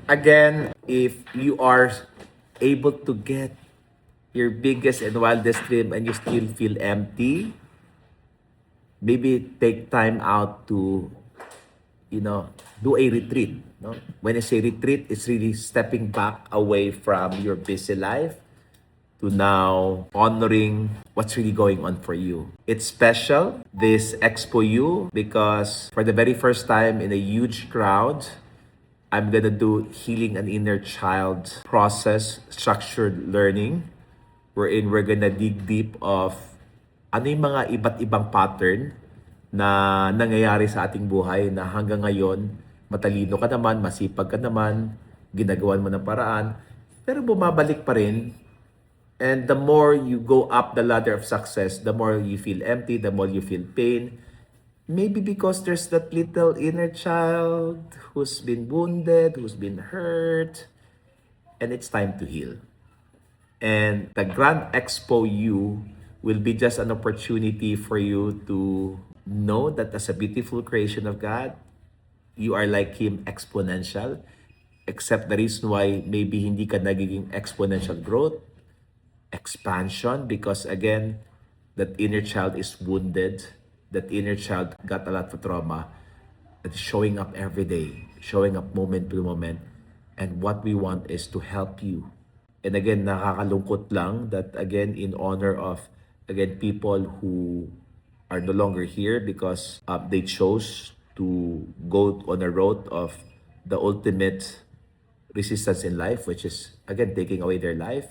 Again, if you are able to get your biggest and wildest dream and you still feel empty, maybe take time out to, do a retreat. No? When I say retreat, it's really stepping back away from your busy life to now honoring what's really going on for you. It's special, this Expo U, because for the very first time in a huge crowd, I'm gonna do healing an inner child process, structured learning, wherein we're gonna dig deep of ano yung mga iba't ibang pattern na nangyayari sa ating buhay na hanggang ngayon, matalino ka naman, masipag ka naman, ginagawan mo ng paraan, pero bumabalik pa rin. And the more you go up the ladder of success, the more you feel empty, the more you feel pain. Maybe because there's that little inner child who's been wounded, who's been hurt, and it's time to heal. And the Grand Expo U will be just an opportunity for you to know that as a beautiful creation of God, you are like Him, exponential. Except the reason why maybe hindi ka nagiging exponential growth, expansion, because again, that inner child is wounded. That inner child got a lot of trauma. That is showing up every day, showing up moment to moment. And what we want is to help you. And again, nakakalungkot lang that again, in honor of, again, people who are no longer here because they chose to go on a road of the ultimate resistance in life, which is, again, taking away their life,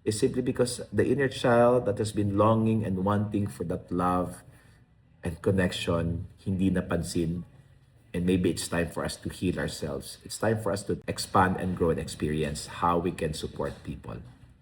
is simply because the inner child that has been longing and wanting for that love and connection, hindi napansin. And maybe it's time for us to heal ourselves. It's time for us to expand and grow and experience how we can support people.